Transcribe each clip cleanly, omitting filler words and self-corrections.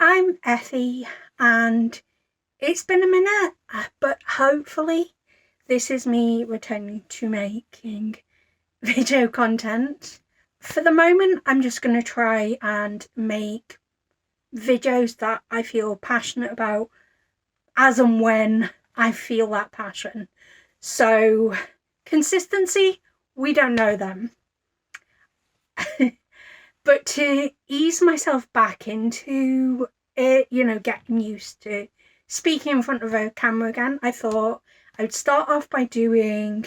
I'm Effie, and it's been a minute, but hopefully this is me returning to making video content. For the moment, I'm just going to try and make videos that I feel passionate about as and when I feel that passion. So, consistency, we don't know them. But to ease myself back into it, getting used to speaking in front of a camera again, I thought I would start off by doing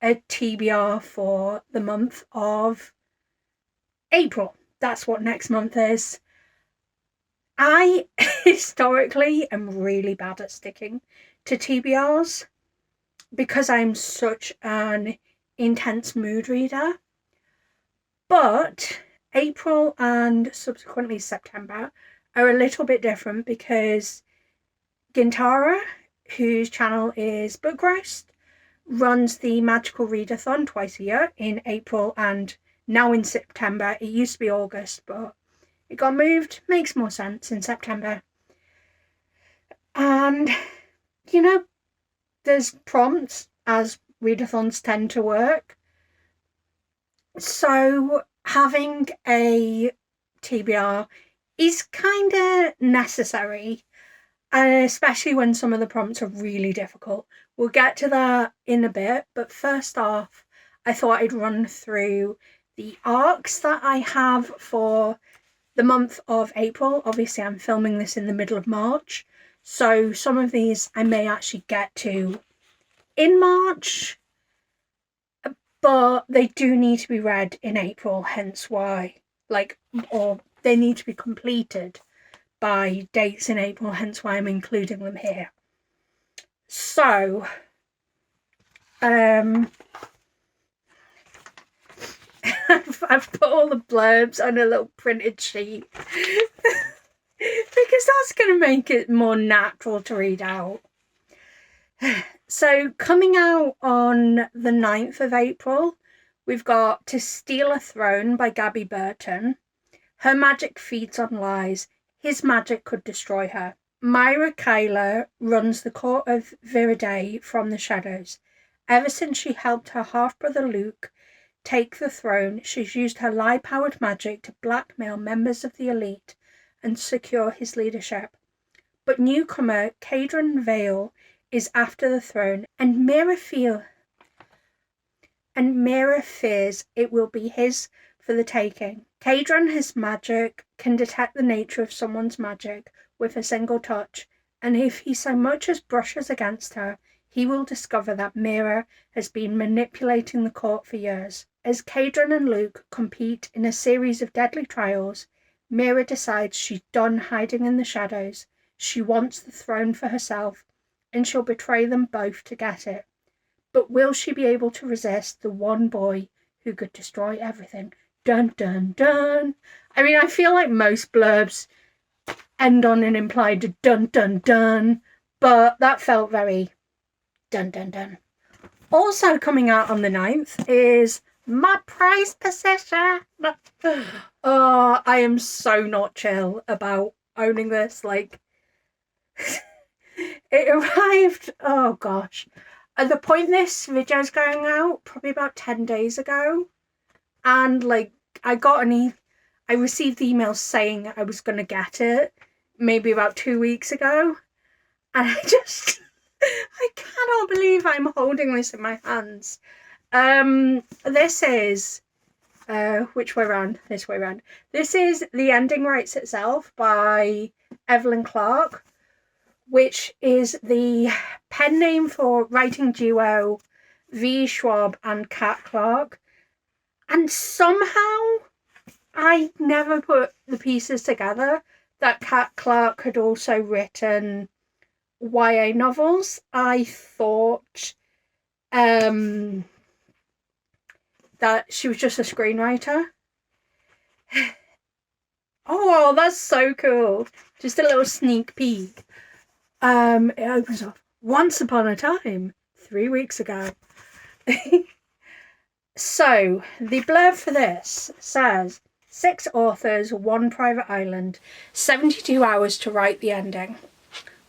a TBR for the month of April. That's what next month is. I historically am really bad at sticking to TBRs because I'm such an intense mood reader. But April and subsequently September are a little bit different because Gintara, whose channel is Book Roast, runs the Magical Readathon twice a year in April and now in September. It used to be August, but it got moved. Makes more sense in September. And, there's prompts as readathons tend to work. So having a TBR is kind of necessary, especially when some of the prompts are really difficult. We'll get to that in a bit, but first off, I thought I'd run through the arcs that I have for the month of April. Obviously, I'm filming this in the middle of March, so some of these I may actually get to in March, but they do need to be read in April, hence why, or they need to be completed by dates in April, hence why I'm including them here. So, I've put all the blurbs on a little printed sheet because that's going to make it more natural to read out. So coming out on the 9th of April, we've got To Steal a Throne by Gabby Burton. Her magic feeds on lies. His magic could destroy her. Myra Kyler runs the court of Viridae from the shadows. Ever since she helped her half-brother Luke take the throne, she's used her lie-powered magic to blackmail members of the elite and secure his leadership. But newcomer Cadron Vale is after the throne, and Mira fears it will be his for the taking. Cadron, his magic, can detect the nature of someone's magic with a single touch, and if he so much as brushes against her, he will discover that Mira has been manipulating the court for years. As Cadron and Luke compete in a series of deadly trials, Mira decides she's done hiding in the shadows. She wants the throne for herself, and she'll betray them both to get it. But will she be able to resist the one boy who could destroy everything? Dun dun dun. I mean, I feel like most blurbs end on an implied dun dun dun, but that felt very dun dun dun. Also coming out on the 9th is My Prized Possession. Oh, I am so not chill about owning this. It arrived, oh gosh, at the point this video's going out, probably about 10 days ago. And I received emails saying I was going to get it maybe about 2 weeks ago. And I cannot believe I'm holding this in my hands. This is, which way around? This way around. This is The Ending Writes Itself by Evelyn Clark, which is the pen name for writing duo V. Schwab and Kat Clark. And somehow I never put the pieces together that Kat Clark had also written YA novels. I thought that she was just a screenwriter. Oh, that's so cool. Just a little sneak peek. It opens up. Once upon a time, 3 weeks ago. So, the blurb for this says, 6 authors, 1 private island, 72 hours to write the ending.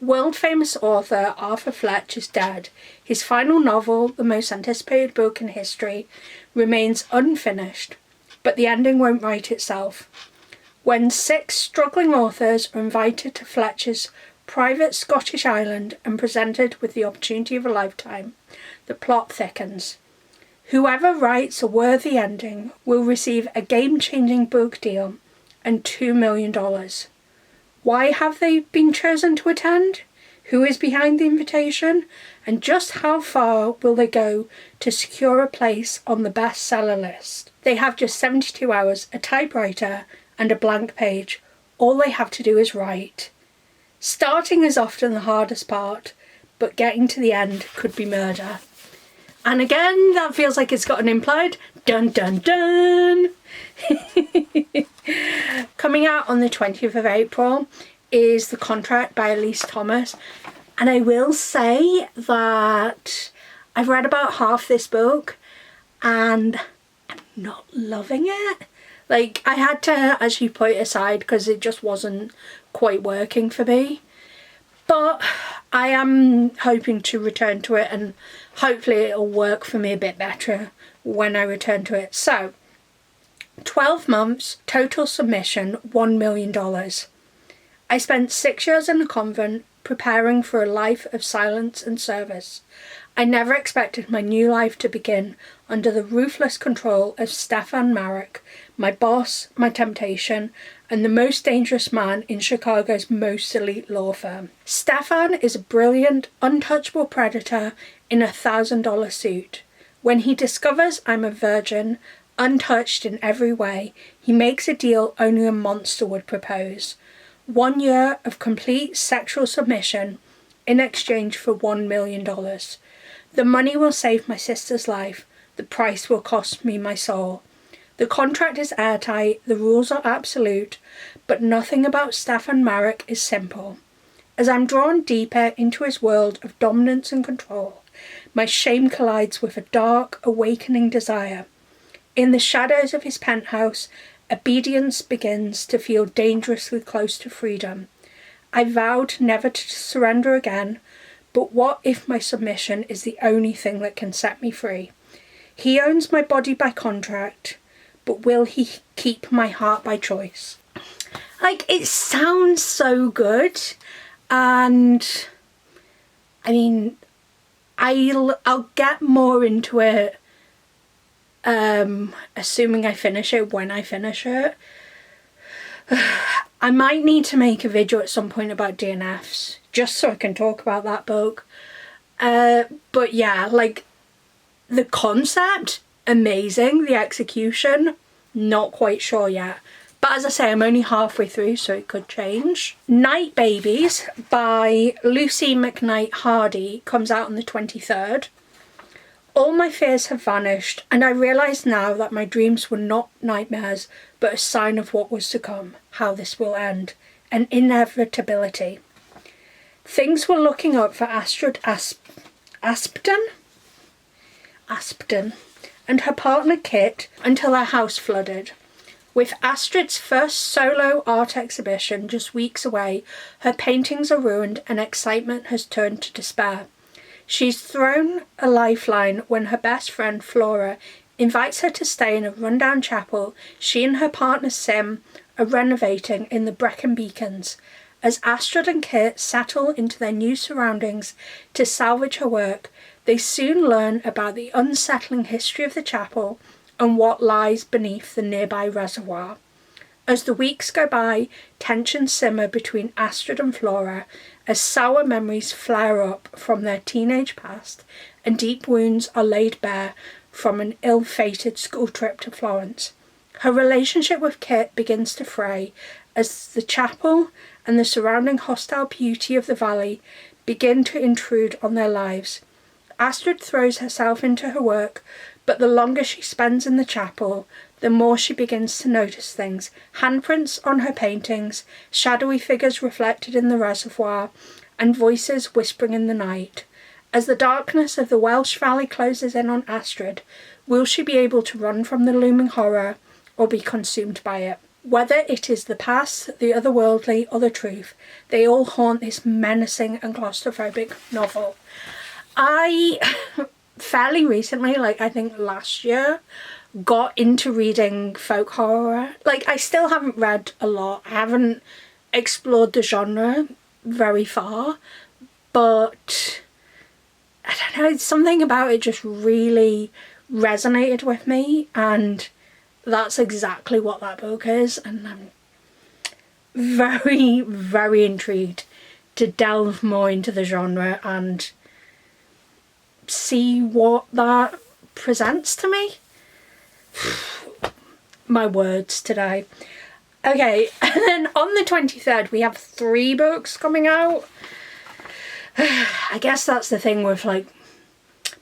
World-famous author Arthur Fletch is dead. His final novel, the most anticipated book in history, remains unfinished, but the ending won't write itself. When 6 struggling authors are invited to Fletcher's private Scottish island and presented with the opportunity of a lifetime, the plot thickens. Whoever writes a worthy ending will receive a game-changing book deal and $2 million. Why have they been chosen to attend? Who is behind the invitation? And just how far will they go to secure a place on the bestseller list? They have just 72 hours, a typewriter, and a blank page. All they have to do is write. Starting is often the hardest part, but getting to the end could be murder. And again, that feels like it's got an implied dun dun dun. Coming out on the 20th of April is The Contract by Elise Thomas. And I will say that I've read about half this book and I'm not loving it. Like, I had to actually put it aside because it just wasn't quite working for me. But I am hoping to return to it and hopefully it'll work for me a bit better when I return to it. So, 12 months, total submission, $1 million. I spent 6 years in a convent preparing for a life of silence and service. I never expected my new life to begin under the ruthless control of Stefan Marek, my boss, my temptation, and the most dangerous man in Chicago's most elite law firm. Stefan is a brilliant, untouchable predator in a $1,000 suit. When he discovers I'm a virgin, untouched in every way, he makes a deal only a monster would propose. 1 year of complete sexual submission in exchange for $1 million. The money will save my sister's life. The price will cost me my soul. The contract is airtight, the rules are absolute, but nothing about Stefan Marek is simple. As I'm drawn deeper into his world of dominance and control, my shame collides with a dark, awakening desire. In the shadows of his penthouse, obedience begins to feel dangerously close to freedom. I vowed never to surrender again, but what if my submission is the only thing that can set me free? He owns my body by contract, but will he keep my heart by choice? Like, it sounds so good, and I mean, I'll get more into it, assuming I finish it when I finish it. I might need to make a video at some point about DNFs, just so I can talk about that book. But yeah, like, the concept, amazing. The execution, not quite sure yet. But as I say, I'm only halfway through, so it could change. Night Babies by Lucy McKnight Hardy comes out on the 23rd. All my fears have vanished, and I realise now that my dreams were not nightmares, but a sign of what was to come, how this will end, an inevitability. Things were looking up for Astrid Aspden and her partner Kit until their house flooded. With Astrid's first solo art exhibition just weeks away, her paintings are ruined and excitement has turned to despair. She's thrown a lifeline when her best friend Flora invites her to stay in a rundown chapel she and her partner Sim are renovating in the Brecon Beacons. As Astrid and Kit settle into their new surroundings to salvage her work, they soon learn about the unsettling history of the chapel and what lies beneath the nearby reservoir. As the weeks go by, tensions simmer between Astrid and Flora as sour memories flare up from their teenage past and deep wounds are laid bare from an ill-fated school trip to Florence. Her relationship with Kit begins to fray as the chapel and the surrounding hostile beauty of the valley begin to intrude on their lives. Astrid throws herself into her work, but the longer she spends in the chapel, the more she begins to notice things. Handprints on her paintings, shadowy figures reflected in the reservoir, and voices whispering in the night. As the darkness of the Welsh Valley closes in on Astrid, will she be able to run from the looming horror, or be consumed by it. Whether it is the past, the otherworldly, or the truth, they all haunt this menacing and claustrophobic novel. I fairly recently, like I think last year, got into reading folk horror. Like, I still haven't read a lot. I haven't explored the genre very far, but I don't know, something about it just really resonated with me, and that's exactly what that book is, and I'm very, very intrigued to delve more into the genre and see what that presents to me. My words today. Okay, and then on the 23rd we have 3 books coming out. I guess that's the thing with like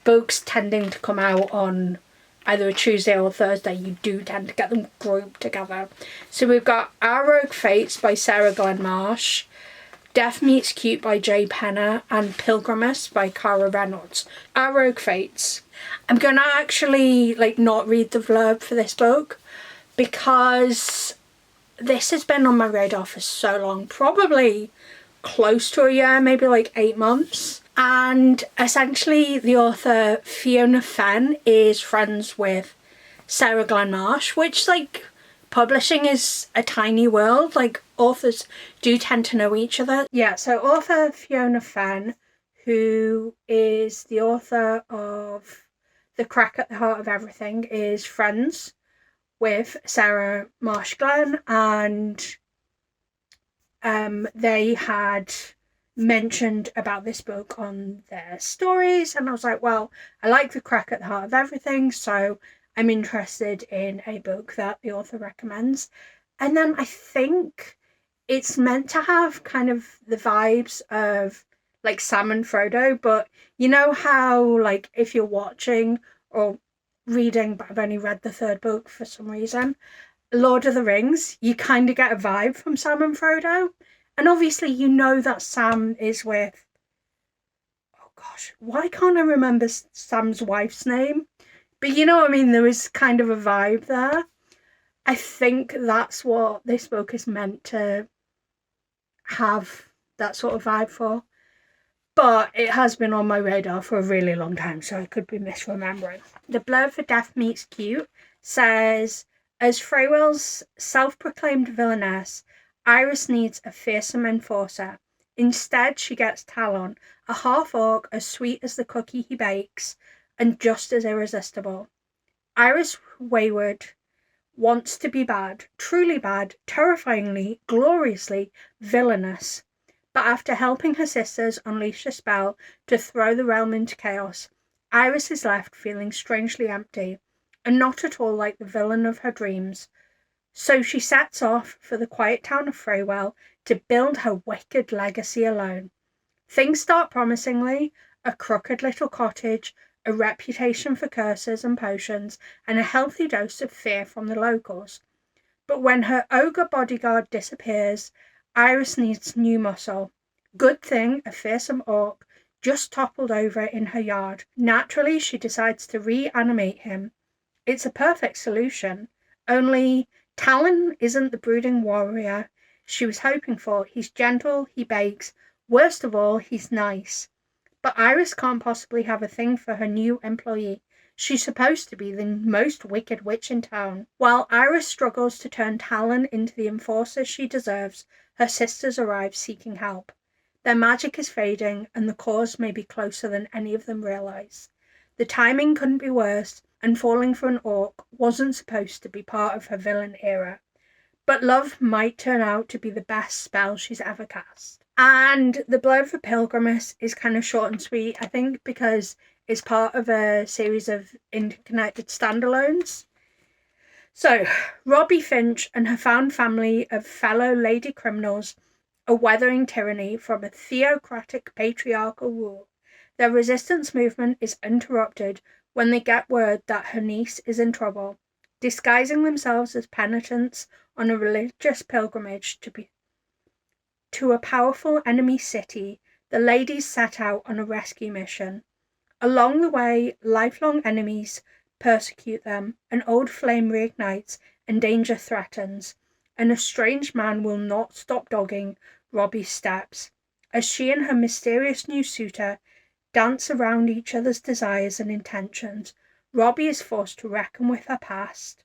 books tending to come out on either a Tuesday or Thursday. You do tend to get them grouped together. So we've got Our Rogue Fates by Sarah Glenn Marsh, Death Meets Cute by Jay Penner, and Pilgrimess by Cara Reynolds. Our Rogue Fates. I'm gonna actually like not read the blurb for this book because this has been on my radar for so long, probably close to a year, maybe like 8 months. And essentially the author Fiona Fenn is friends with Sarah Glenn Marsh, which, like, publishing is a tiny world. Like, authors do tend to know each other. Yeah, so author Fiona Fenn, who is the author of The Crack at the Heart of Everything, is friends with Sarah Marsh Glenn, and they had mentioned about this book on their stories, and I was like, well, I like The Crack at the Heart of Everything, so I'm interested in a book that the author recommends. And then I think it's meant to have kind of the vibes of like Sam and Frodo, but you know how like if you're watching or reading, but I've only read the 3rd book for some reason, Lord of the Rings, you kind of get a vibe from Sam and Frodo. And obviously you know that Sam is with, oh gosh, why can't I remember Sam's wife's name? But you know what I mean, there is kind of a vibe there. I think that's what this book is meant to have that sort of vibe for. But it has been on my radar for a really long time, so I could be misremembering. The blurb for Death Meets Cute says, as Freywell's self-proclaimed villainess, Iris needs a fearsome enforcer. Instead, she gets Talon, a half-orc as sweet as the cookie he bakes, and just as irresistible. Iris Wayward wants to be bad, truly bad, terrifyingly, gloriously villainous. But after helping her sisters unleash a spell to throw the realm into chaos, Iris is left feeling strangely empty, and not at all like the villain of her dreams. So she sets off for the quiet town of Freywell to build her wicked legacy alone. Things start promisingly: a crooked little cottage, a reputation for curses and potions, and a healthy dose of fear from the locals. But when her ogre bodyguard disappears, Iris needs new muscle. Good thing a fearsome orc just toppled over in her yard. Naturally, she decides to reanimate him. It's a perfect solution, only Talon isn't the brooding warrior she was hoping for. He's gentle, he bakes, worst of all, he's nice. But Iris can't possibly have a thing for her new employee. She's supposed to be the most wicked witch in town. While Iris struggles to turn Talon into the enforcer she deserves, her sisters arrive seeking help. Their magic is fading, and the cause may be closer than any of them realize. The timing couldn't be worse, and falling for an orc wasn't supposed to be part of her villain era. But love might turn out to be the best spell she's ever cast. And the blurb for Pilgrimess is kind of short and sweet, I think, because it's part of a series of interconnected standalones. So, Robbie Finch and her found family of fellow lady criminals are weathering tyranny from a theocratic patriarchal rule. Their resistance movement is interrupted when they get word that her niece is in trouble. Disguising themselves as penitents on a religious pilgrimage to a powerful enemy city, the ladies set out on a rescue mission. Along the way, lifelong enemies persecute them, an old flame reignites, and danger threatens, and a strange man will not stop dogging Robbie's steps. As she and her mysterious new suitor dance around each other's desires and intentions, Robbie is forced to reckon with her past.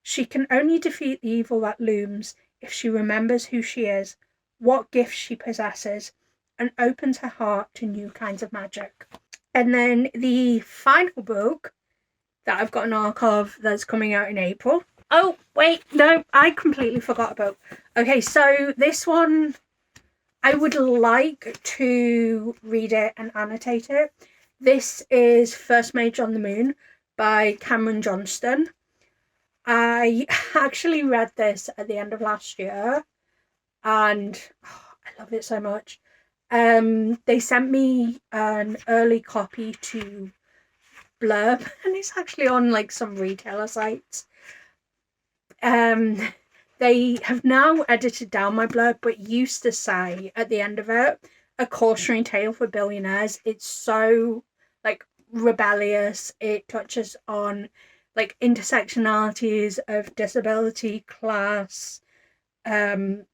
She can only defeat the evil that looms if she remembers who she is, what gifts she possesses, and opens her heart to new kinds of magic. And then the final book that I've got an arc of that's coming out in April. Oh, wait, no, I completely forgot about. Okay, so this one, I would like to read it and annotate it. This is First Mage on the Moon by Cameron Johnston. I actually read this at the end of last year, and I love it so much. They sent me an early copy to blurb, and it's actually on like some retailer sites. They have now edited down my blurb, but used to say at the end of it, a cautionary tale for billionaires. It's so like rebellious. It touches on like intersectionalities of disability, class. I'm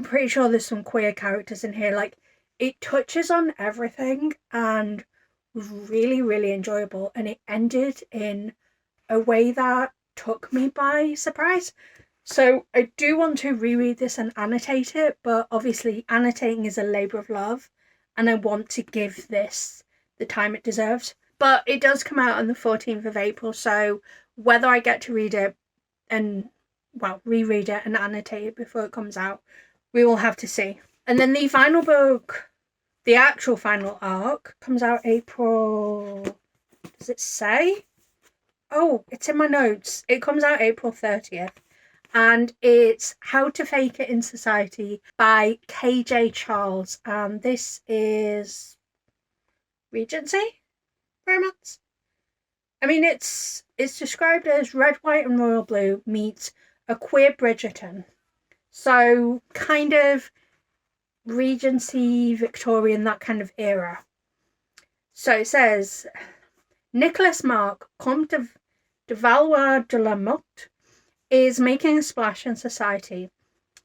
pretty sure there's some queer characters in here. Like, it touches on everything and was really, really enjoyable. And it ended in a way that took me by surprise. So I do want to reread this and annotate it, but obviously annotating is a labour of love, and I want to give this the time it deserves. But it does come out on the 14th of April, so whether I get to read it and, well, reread it and annotate it before it comes out, we will have to see. And then the final book, the actual final arc, comes out April... Does it say? Oh, it's in my notes. It comes out April 30th. And it's How to Fake It in Society by KJ Charles. And this is Regency romance. I mean, it's described as red, white, and royal blue meets a queer Bridgerton. So kind of Regency, Victorian, that kind of era. So it says, Nicholas Marc, Comte de Valois de la Motte, is making a splash in society.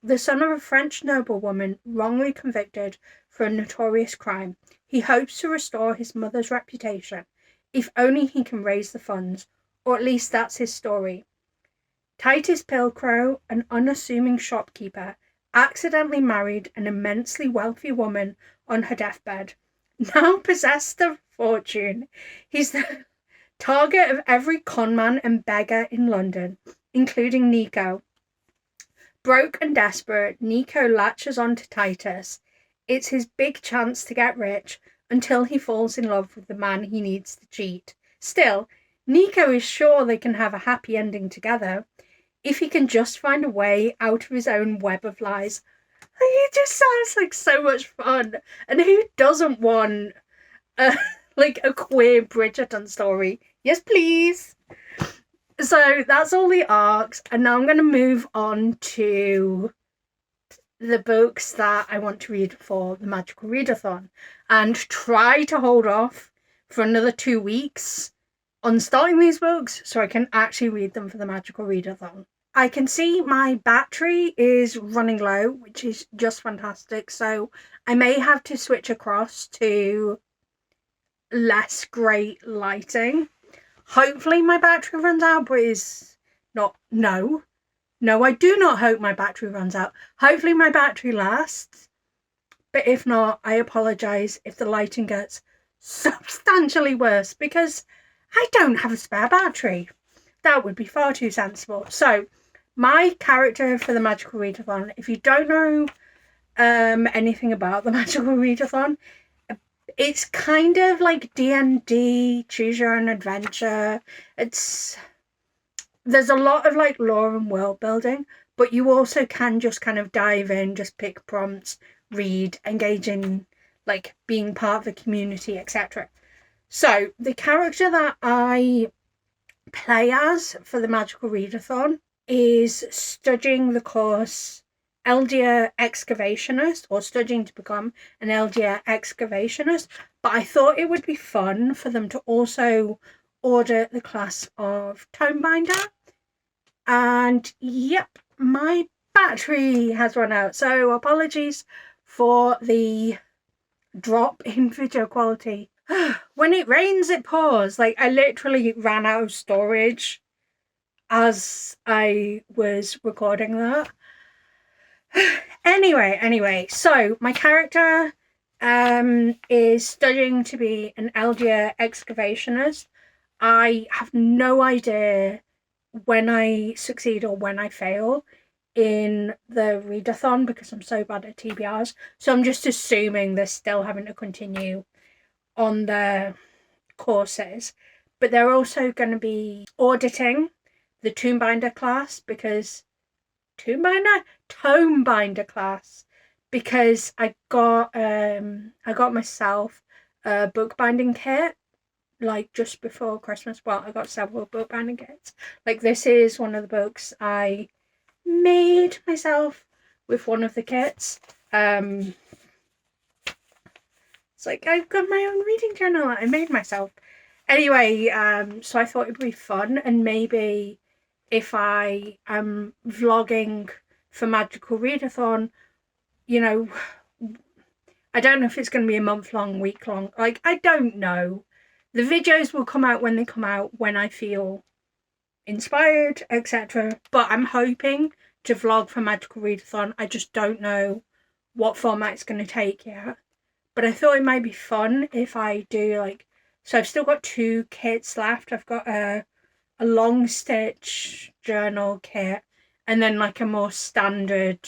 The son of a French noblewoman wrongly convicted for a notorious crime, he hopes to restore his mother's reputation, if only he can raise the funds, or at least that's his story. Titus Pilcrow, an unassuming shopkeeper, accidentally married an immensely wealthy woman on her deathbed. Now possessed of fortune, he's the target of every conman and beggar in London, including Nico. Broke and desperate, Nico latches on to Titus. It's his big chance to get rich until he falls in love with the man he needs to cheat. Still, Nico is sure they can have a happy ending together if he can just find a way out of his own web of lies. It just sounds like so much fun. And who doesn't want like a queer Bridgerton story? Yes, please. So that's all the arcs, and now I'm going to move on to the books that I want to read for the Magical Readathon, and try to hold off for another 2 weeks on starting these books so I can actually read them for the Magical Readathon. I can see my battery is running low, which is just fantastic, so I may have to switch across to less great lighting. Hopefully my battery runs out, but is not... No, I do not hope my battery runs out. Hopefully my battery lasts. But if not, I apologise if the lighting gets substantially worse, because I don't have a spare battery. That would be far too sensible. So, my character for the Magical Readathon, if you don't know anything about the Magical Readathon, it's kind of like D&D, choose your own adventure. There's a lot of like lore and world building, but you also can just kind of dive in, just pick prompts, read, engage in like being part of the community, etc. So the character that I play as for the Magical Readathon is studying the course Eldia Excavationist, or studying to become an Eldia Excavationist, but I thought it would be fun for them to also order the class of Tonebinder, And yep, my battery has run out. So apologies for the drop in video quality. When it rains, it pours. Like, I literally ran out of storage as I was recording that. Anyway, so my character is studying to be an elder excavationist. I have no idea when I succeed or when I fail in the readathon because I'm so bad at TBRs. So I'm just assuming they're still having to continue on their courses. But they're also going to be auditing the Tomebinder class because Tomebinder class because I got myself a bookbinding kit like just before Christmas. Well, I got several bookbinding kits. Like, this is one of the books I made myself with one of the kits. It's like I've got my own reading journal that I made myself. Anyway, so I thought it'd be fun, and maybe if I am vlogging for Magical Readathon, you know, I don't know if it's going to be a month long, week long. Like, I don't know. The videos will come out when they come out, when I feel inspired, etc. But I'm hoping to vlog for Magical Readathon. I just don't know what format it's going to take yet. But I thought it might be fun if I do, like, so I've still got 2 kits left. I've got a long stitch journal kit and then like a more standard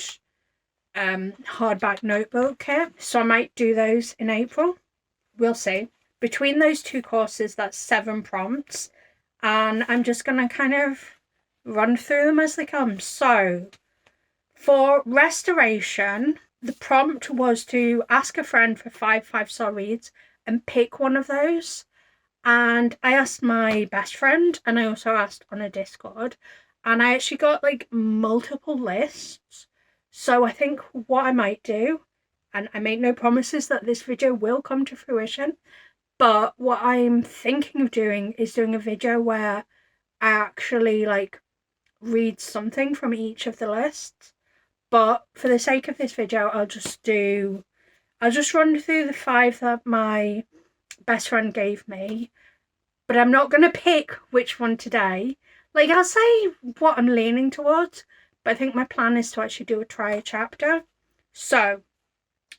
hardback notebook kit. So I might do those in April. We'll see. Between those 2 courses, that's 7 prompts, and I'm just going to kind of run through them as they come. So for restoration, the prompt was to ask a friend for 5 5-star reads and pick one of those. And I asked my best friend, and I also asked on a Discord, and I actually got like multiple lists. So I think what I might do, and I make no promises that this video will come to fruition, but what I'm thinking of doing is doing a video where I actually like read something from each of the lists. But for the sake of this video, I'll just run through the 5 that my best friend gave me, but I'm not going to pick which one today. Like, I'll say what I'm leaning towards, but I think my plan is to actually do a try chapter. So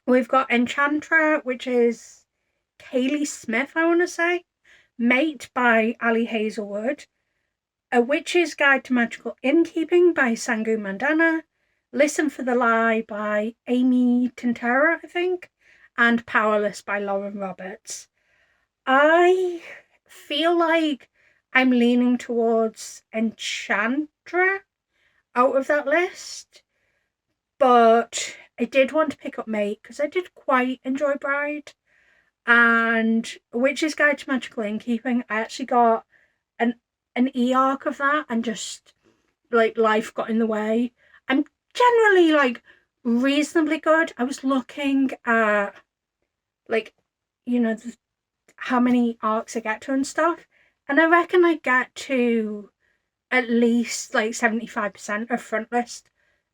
we've got Enchantra, which is Kaylee Smith, I want to say. Mate by Ali Hazelwood. A Witch's Guide to Magical Innkeeping by Sangu Mandana. Listen for the Lie by Amy Tintera, I think. And Powerless by Lauren Roberts. I feel like I'm leaning towards Enchantra out of that list. But I did want to pick up Mate because I did quite enjoy Bride. And Witch's Guide to Magical Innkeeping, I actually got an e-arc of that, and just like life got in the way. I'm generally like reasonably good. I was looking at like, you know, how many arcs I get to and stuff, and I reckon I get to at least like 75% of front list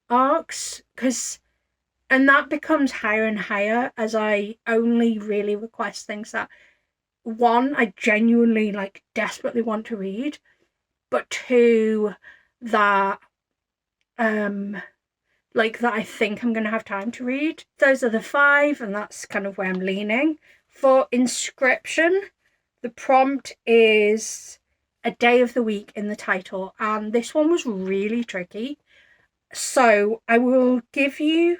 arcs, and that becomes higher and higher as I only really request things that, 1, I genuinely like desperately want to read, but 2, that like that I think I'm gonna have time to read. Those are the 5, and that's kind of where I'm leaning. For Inscription, the prompt is a day of the week in the title, and this one was really tricky. So I will give you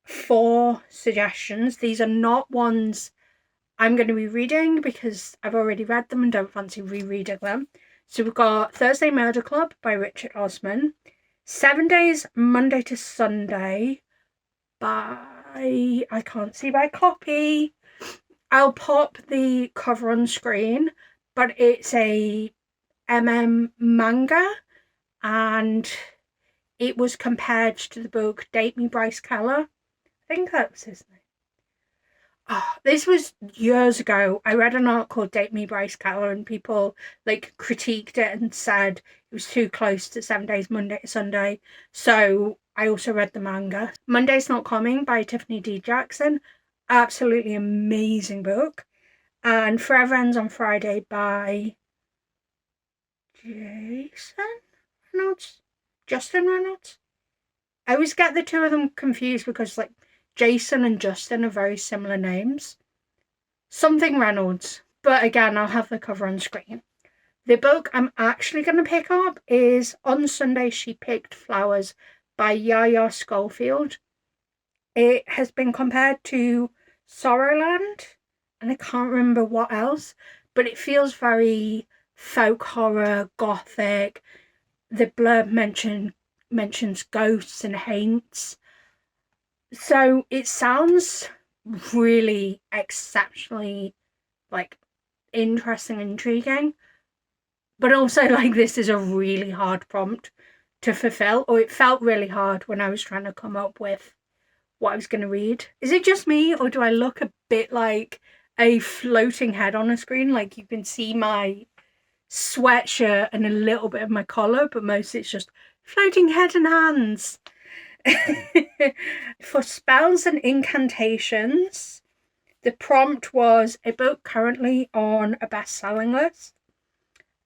4 suggestions. These are not ones I'm going to be reading because I've already read them and don't fancy rereading them. So we've got Thursday Murder Club by Richard Osman, 7 Days Monday to Sunday by, I can't see my copy. I'll pop the cover on screen, but it's a manga, and it was compared to the book Date Me Bryce Keller. I think that was his name. Oh, this was years ago. I read an article called Date Me Bryce Keller, and people like critiqued it and said it was too close to 7 Days, Monday to Sunday. So I also read the manga. Monday's Not Coming by Tiffany D. Jackson. Absolutely amazing book. And Forever Ends on Friday by Justin Reynolds. I always get the two of them confused because like Jason and Justin are very similar names. Something Reynolds. But again, I'll have the cover on screen. The book I'm actually going to pick up is On Sunday She Picked Flowers by Yaya Schofield. It has been compared to Sorrowland, and I can't remember what else, but it feels very folk horror, gothic. The blurb mentions ghosts and haunts. So it sounds really exceptionally like interesting and intriguing. But also, like, this is a really hard prompt to fulfill, or it felt really hard when I was trying to come up with what I was going to read. Is it just me, or do I look a bit like a floating head on a screen? Like, you can see my sweatshirt and a little bit of my collar, but mostly it's just floating head and hands. For spells and incantations, the prompt was a book currently on a best-selling list.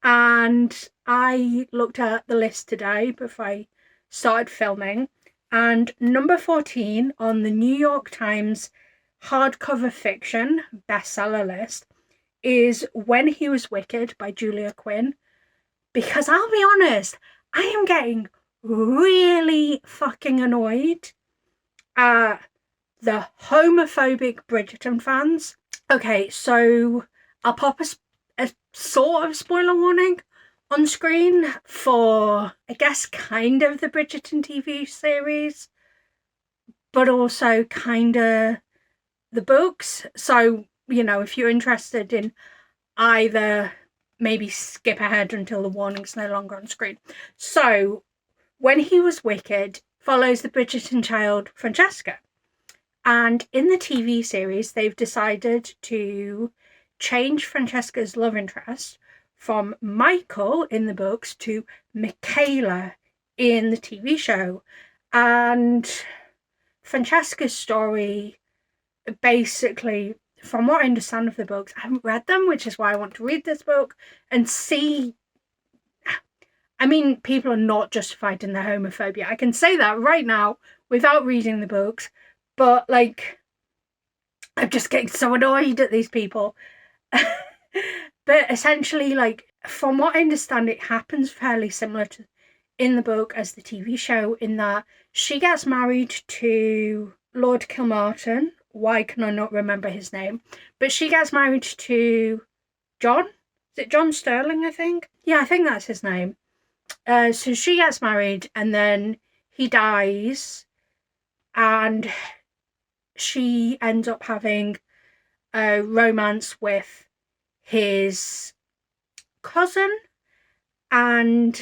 And I looked at the list today before I started filming, and number 14 on the New York Times hardcover fiction bestseller list is When He Was Wicked by Julia Quinn. Because I'll be honest, I am getting really fucking annoyed at the homophobic Bridgerton fans. Okay, so I'll pop a sort of spoiler warning on screen for, I guess, kind of the Bridgerton TV series, but also kind of the books. So, you know, if you're interested in either, maybe skip ahead until the warning's no longer on screen. So, When He Was Wicked follows the Bridgerton child, Francesca. And in the TV series, they've decided to change Francesca's love interest from Michael in the books to Michaela in the TV show. And Francesca's story, basically, from what I understand of the books, I haven't read them, which is why I want to read this book and see. I mean, people are not justified in their homophobia. I can say that right now without reading the books, but like, I'm just getting so annoyed at these people. But essentially, like, from what I understand, it happens fairly similar to in the book as the TV show, in that she gets married to Lord Kilmartin. Why can I not remember his name? But she gets married to John. Is it John Sterling, I think? Yeah, I think that's his name. So she gets married, and then he dies, and she ends up having a romance with his cousin, and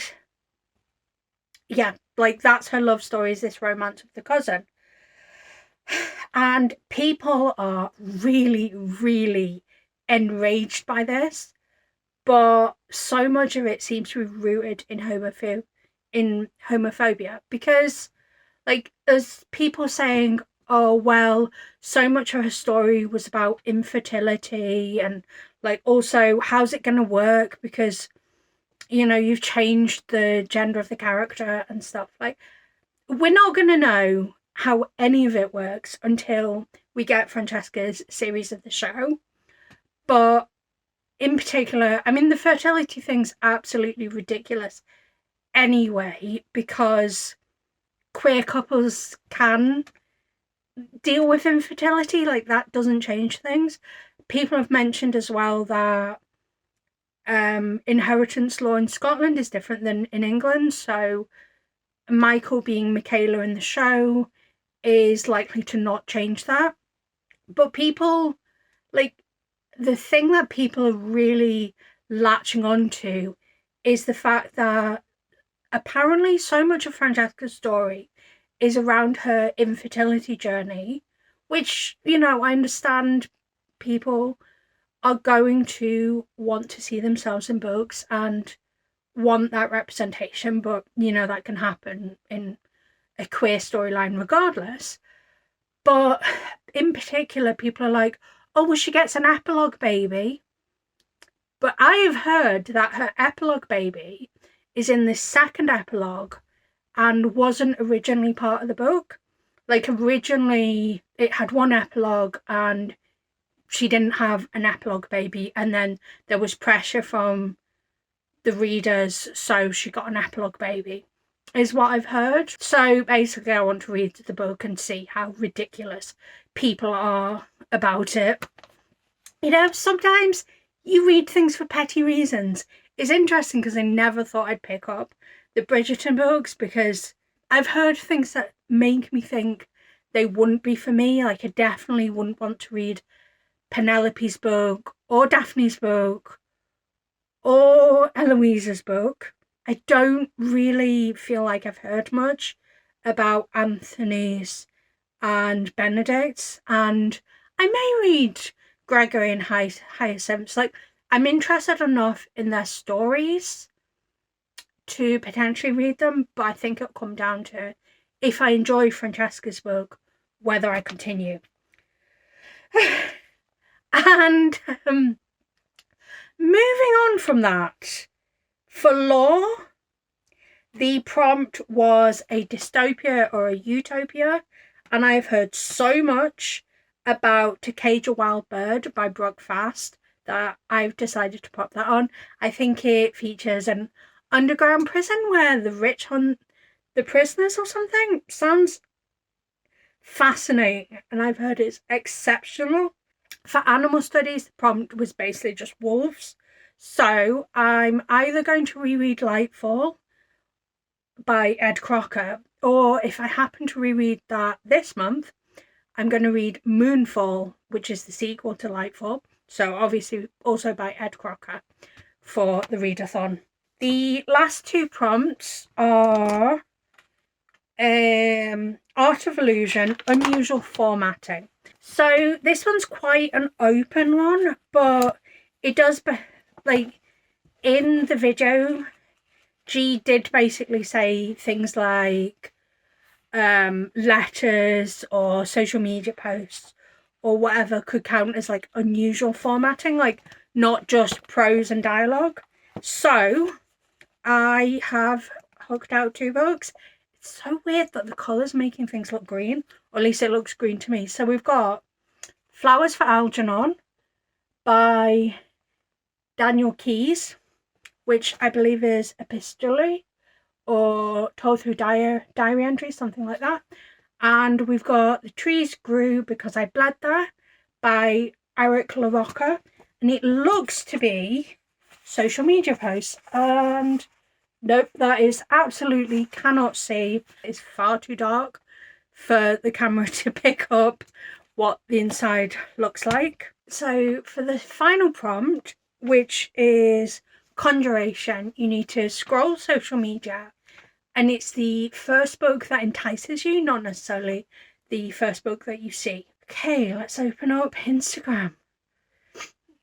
yeah, like, that's her love story, is this romance with the cousin. And people are really, really enraged by this, but so much of it seems to be rooted in homophobia, because like, there's people saying, oh, well, so much of her story was about infertility, and like, also, how's it going to work because, you know, you've changed the gender of the character and stuff. Like, we're not going to know how any of it works until we get Francesca's series of the show. But in particular, I mean, the fertility thing's absolutely ridiculous anyway, because queer couples can deal with infertility. Like, that doesn't change things. People have mentioned as well that inheritance law in Scotland is different than in England, so Michael being Michaela in the show is likely to not change that. But people, like, the thing that people are really latching on to is the fact that apparently so much of Francesca's story is around her infertility journey, which, you know, I understand people are going to want to see themselves in books, and want that representation, but you know, that can happen in a queer storyline regardless. But in particular, people are like, oh, well, she gets an epilogue baby. But I've heard that her epilogue baby is in the second epilogue and wasn't originally part of the book. Like, originally, it had one epilogue and she didn't have an epilogue baby, and then there was pressure from the readers, so she got an epilogue baby, is what I've heard. So basically, I want to read the book and see how ridiculous people are about it. You know, sometimes you read things for petty reasons. It's interesting because I never thought I'd pick up the Bridgerton books, because I've heard things that make me think they wouldn't be for me. Like, I definitely wouldn't want to read Penelope's book or Daphne's book or Eloise's book. I don't really feel like I've heard much about Anthony's and Benedict's, and I may read Gregory and Hyacinth's. Like, I'm interested enough in their stories to potentially read them, but I think it'll come down to, if I enjoy Francesca's book, whether I continue. And moving on from that, for Law, the prompt was a dystopia or a utopia, and I've heard so much about To Cage a Wild Bird by Brooke Fast that I've decided to pop that on. I think it features an underground prison where the rich hunt the prisoners or something. Sounds fascinating, and I've heard it's exceptional. For animal studies, the prompt was basically just wolves. So I'm either going to reread Lightfall by Ed Crocker, or if I happen to reread that this month, I'm going to read Moonfall, which is the sequel to Lightfall. So obviously also by Ed Crocker for the readathon. The last two prompts are Art of Illusion, Unusual Formatting. So this one's quite an open one, but it does, like, in the video, G did basically say things like letters or social media posts or whatever could count as like unusual formatting, like not just prose and dialogue. So I have hooked out two books. It's so weird that the colour's making things look green, or at least it looks green to me. So we've got Flowers for Algernon by Daniel Keyes, which I believe is epistolary or told through diary entries, something like that. And we've got The Trees Grew Because I Bled There by Eric LaRocca, and it looks to be social media posts. And nope, that is absolutely cannot see. It's far too dark for the camera to pick up what the inside looks like. So for the final prompt, which is conjuration, you need to scroll social media, and it's the first book that entices you, not necessarily the first book that you see. Okay, let's open up Instagram.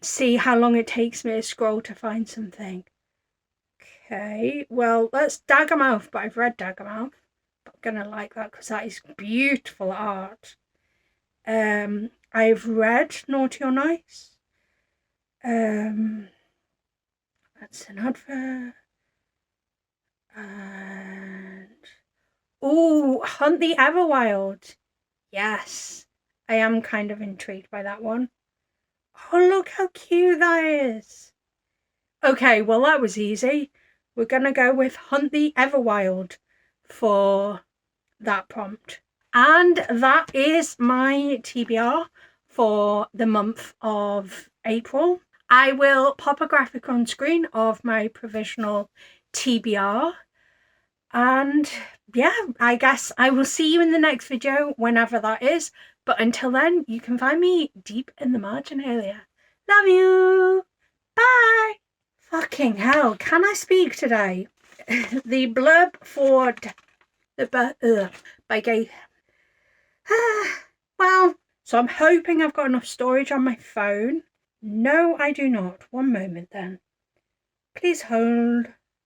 See how long it takes me to scroll to find something. Okay, well, that's Dagamouth, but I've read Dagamouth. But I'm gonna like that because that is beautiful art. I've read Naughty or Nice. That's an advert. And oh, Hunt the Everwild. Yes, I am kind of intrigued by that one. Oh, look how cute that is. Okay, well, that was easy. We're gonna go with Hunt the Everwild for that prompt. And that is my TBR for the month of April. I will pop a graphic on screen of my provisional TBR. And yeah, I guess I will see you in the next video, whenever that is. But until then, you can find me deep in the marginalia. Love you. Bye. Fucking hell, can I speak today? The blurb for by Gay. Well, so I'm hoping I've got enough storage on my phone. No, I do not. One moment then. Please hold.